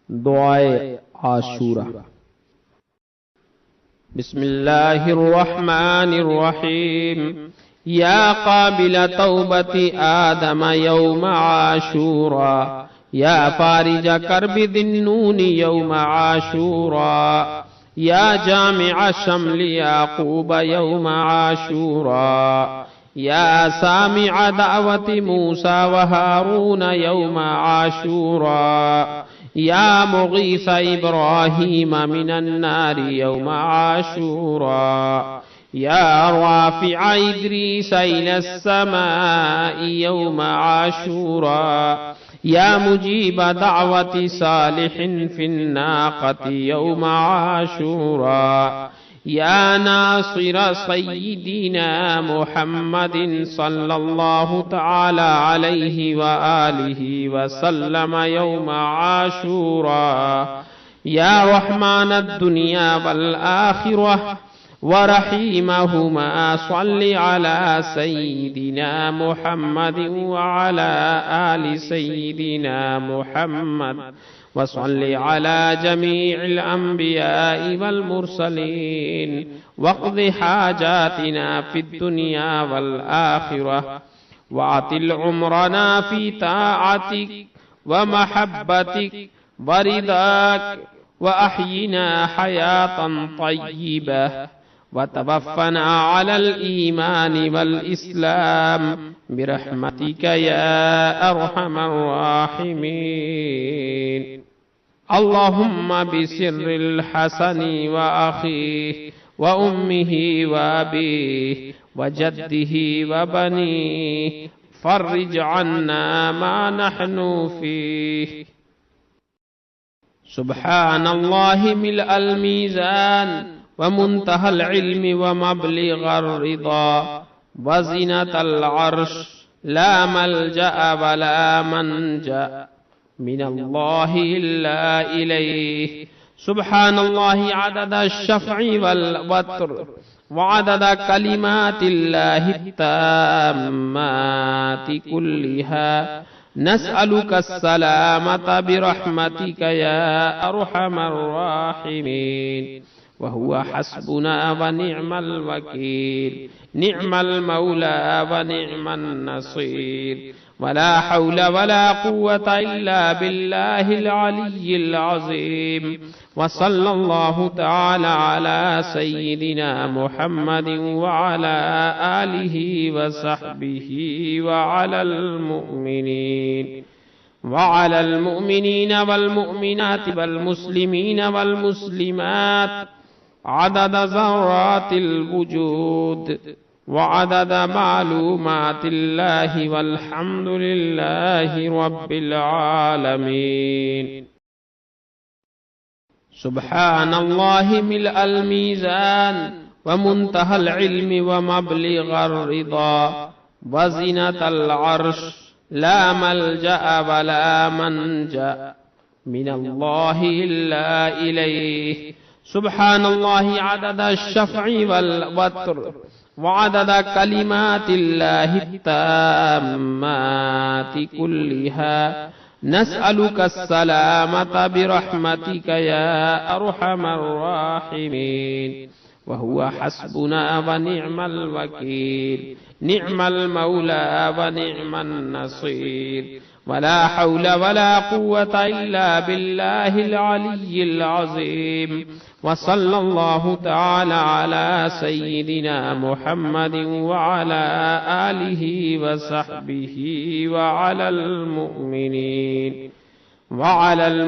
दुआए आशूरा। बिस्मिल्लाहिर्रहमानिर्रहीम। या काबिल तौबति आदम यौम आशूरा, या फारिज कर्बि दिन्नूनि यौम आशूरा, या जामिअ शम्लि याकूब यौम आशूरा, या सामिअ दावति मूसा व हारून यौम आशूरा, या मुगीस इब्राहीम मिनन नारि यौम आशूरा, या राफिअ इद्रीस इलस समाइ यौम आशूरा, या मुजीब दावति सालिहिन फिन्नाक़ति यौम आशूरा, या नासिर सय्यिदिना मुहम्मदिन सल्लल्लाहु तआला अलैहि व आलिहि व सल्लम यौम आशूरा, या रहमानद दुनिया वल आखिरह व रहीमहुमा सल्लि अला सय्यिदिना मुहम्मदिन व अला आलि सय्यिदिना मुहम्मद व सल्लि अला जमीइल अंबियाइ वल मुरसलीन वक़्दि हाजातिना फिद दुनिया वल आखिरह व अतिल उम्रना फी ताअतिक व महब्बतिक व रिदाक व अह्यिना हयातन तय्यिबह व तवफ़्फ़ना अलल ईमान वल इस्लाम बिरहमतिक या अरहमर राहिमीन। अल्लाहुम्मा बिसिर्रिल हसनी व अखीह व उम्मिही व अबीह व जद्दिही व बनीह फर्रिज अन्ना मा नहनु फीह। सुब्हानल्लाहि मिलअल मीज़ान व मुंतहल इल्मि व मबलिग़र रिदा व ज़ीनतल अर्श, ला मल्जअ व ला मंजा मिनल्लाहि इल्ला इलैह। सुब्हानल्लाहि अदद अश-शफ़इ वल वत्र व अदद कलिमातिल्लाहि त्ताम्माति कुल्लिहा, नस्अलुका अस्सलामता बिरहमतिक या अरहमर राहिमीन। व हुवा हस्बुना व निअमल वकील, निअमल मौला व निअमन नसीर, वला हौल वला कुव्वता इल्ला बिल्लाहिल अलिय्यिल अज़ीम। व सल्लल्लाहु तआला अला सय्यिदिना मुहम्मदिन व अला आलिहि व सहबिहि व अलल मुमिनीन वल मुमिनात वल मुस्लिमीन वल मुस्लिमात अदद ज़र्रातिल वुजूद व अदद मालूमातिल्लाहि वल्हम्दुलिल्लाहि रब्बिल आलमीन। सुब्हानल्लाहि मिलअल मीज़ान व मुंतहल इल्मि व मबलिग़र रिदा व ज़ीनतल अर्श, ला मल्जअ व ला मंजा मिनल्लाहि इल्ला इलैह। सुब्हानल्लाहि अदद अश-शफ़इ वल वत्र व अदद कलिमातिल्लाहि त्ताम्माति कुल्लिहा, नस्अलुका अस्सलामता बिरहमतिक या अरहमर राहिमीन। व हुवा हस्बुना व निअमल वकील, निअमल मौला व निअमन नसीर, वला हौल वला कुव्वता इल्ला बिल्लाहिल अलिय्यिल अज़ीम। व सल्लल्लाहु तआला अला सय्यिदिना मुहम्मदिन व अला आलिहि व सहबिहि व अलल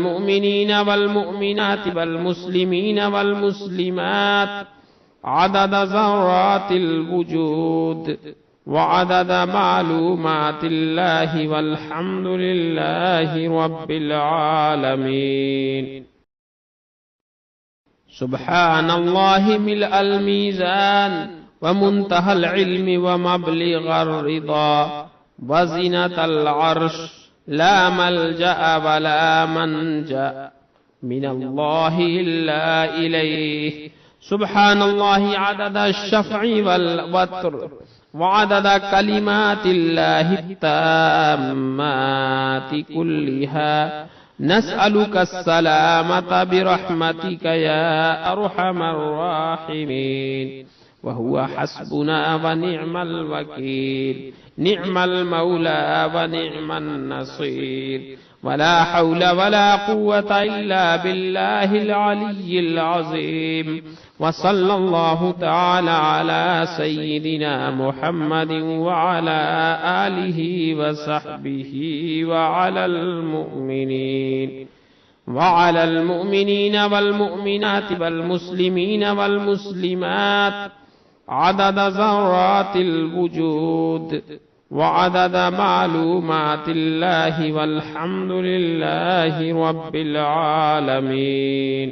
मुमिनीन वल मुमिनात वल मुस्लिमीन वल मुस्लिमात अदद ज़र्रातिल वुजूद व अदद मालूमातिल्लाहि वल्हम्दुलिल्लाहि रब्बिल आलमीन। सुब्हानल्लाहि मिलअल मीज़ान व मुंतहल इल्मि व मबलिग़र रिदा व ज़ीनतल अर्श, ला मल्जअ व ला मंजा मिनल्लाहि इल्ला इलैह। सुब्हानल्लाहि अदद अश-शफ़इ वल वत्र व अदद कलिमातिल्लाहि त्ताम्माति कुल्लिहा, نسألك السلامة برحمتك يا أرحم الراحمين. وهو حسبنا ونعم الوكيل، نعم المولى ونعم النصير. ولا حول ولا قوة إلا بالله العلي العظيم. وصلى الله تعالى على سيدنا محمد وعلى آله وصحبه وعلى المؤمنين والمؤمنات والمسلمين والمسلمات عدد ذرات الوجود وعدد معلومات الله، والحمد لله رب العالمين.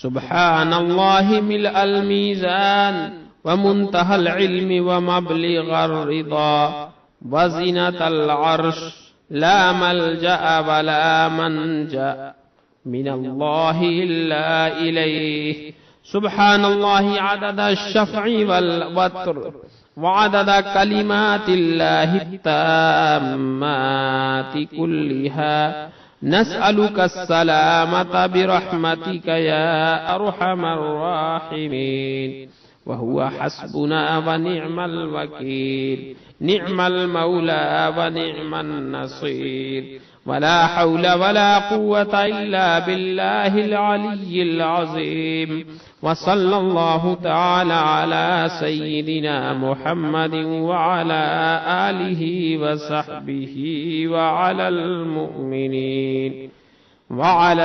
سبحان الله ملء الميزان ومنتهى العلم ومبلغ الرضا وزنة العرش، لا ملجأ ولا منجأ من الله إلا إليه. سبحان الله عدد الشفع والوتر وعدد كلمات الله التامات كلها. نسألك السلامة برحمتك يا أرحم الراحمين. وهو حسبنا ونعم الوكيل، نعم المولى ونعم النصير. ولا حول ولا قوة إلا بالله العلي العظيم. وصلى الله تعالى على سيدنا محمد وعلى آله وصحبه وعلى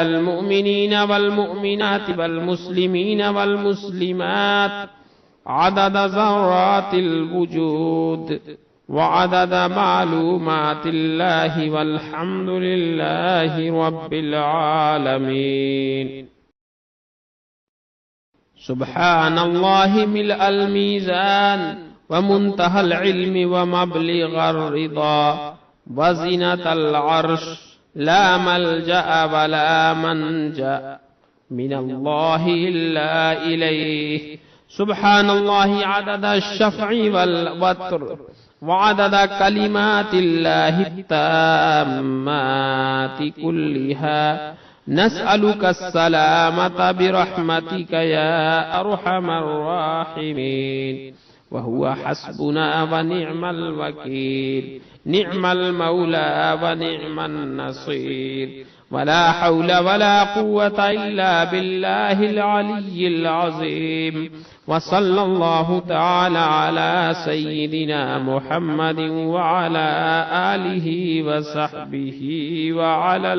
المؤمنين والمؤمنات والمسلمين والمسلمات عدد ذرات الوجود وعدد معلومات الله، والحمد لله رب العالمين. سبحان الله ملء الميزان ومنتهى العلم ومبلغ الرضا وزنة العرش، لا ملجأ ولا منجأ من الله إلا إليه. سبحان الله عدد الشفع والوتر وعدد كلمات الله التامات كلها. نسألك السلامة برحمتك يا أرحم الراحمين. وهو حسبنا ونعم الوكيل، نعم المولى ونعم النصير. ولا حول ولا قوة إلا بالله العلي العظيم. وصلى الله تعالى على سيدنا محمد وعلى آله وصحبه وعلى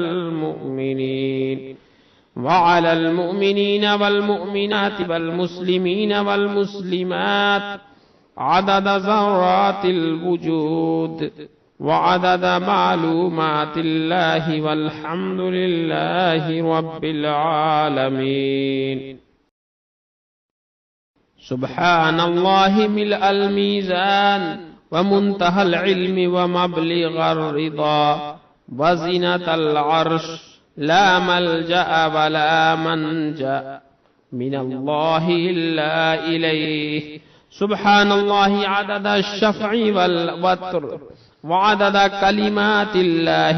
المؤمنين والمؤمنات والمسلمين والمسلمات عدد ذرات الوجود وعدد معلومات الله، والحمد لله رب العالمين. سبحان الله ملء الميزان ومنتهى العلم ومبلغ الرضا وزنة العرش، لا ملجأ ولا منجأ من الله إلا إليه. سبحان الله عدد الشفع والوتر وعدد كلمات الله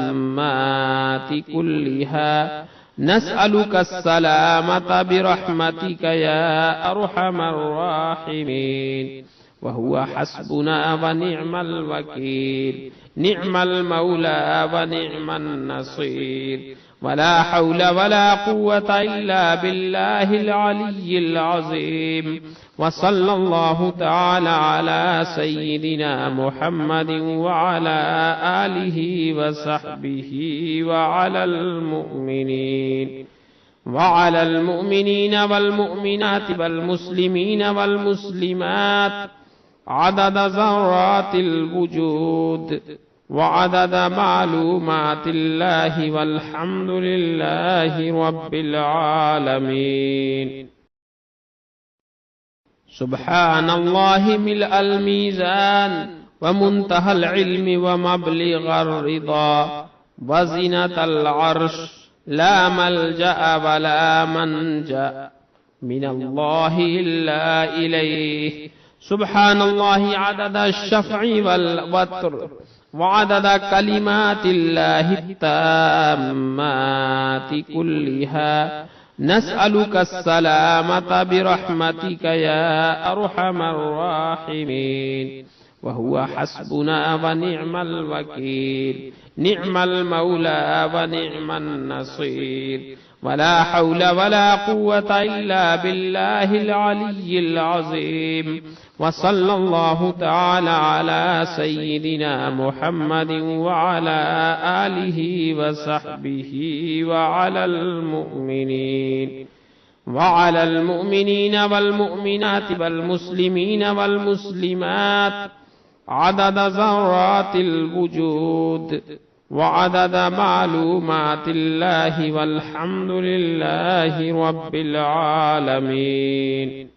التامات كلها. نسألك السلامة برحمتك يا أرحم الراحمين. وهو حسبنا ونعم الوكيل، نعم المولى ونعم النصير. ولا حول ولا قوة إلا بالله العلي العظيم. وصلى الله تعالى على سيدنا محمد وعلى آله وصحبه وعلى المؤمنين والمؤمنات والمسلمين والمسلمات عدد ذرات الوجود وعدد معلومات الله، والحمد لله رب العالمين. سبحان الله ملء الميزان ومنتهى العلم ومبلغ الرضا وزنة العرش، لا ملجأ ولا منجأ من الله إلا إليه. سبحان الله عدد الشفع والوتر وعدد كلمات الله التامات كلها نسألك السلامة برحمتك يا أرحم الراحمين وهو حسبنا ونعم الوكيل نعم المولى ونعم النصير ولا حول ولا قوة إلا بالله العلي العظيم وصلى الله تعالى على سيدنا محمد وعلى آله وصحبه وعلى المؤمنين والمؤمنات والمسلمين والمسلمات عدد ذرات الوجود وعدد معلومات الله والحمد لله رب العالمين.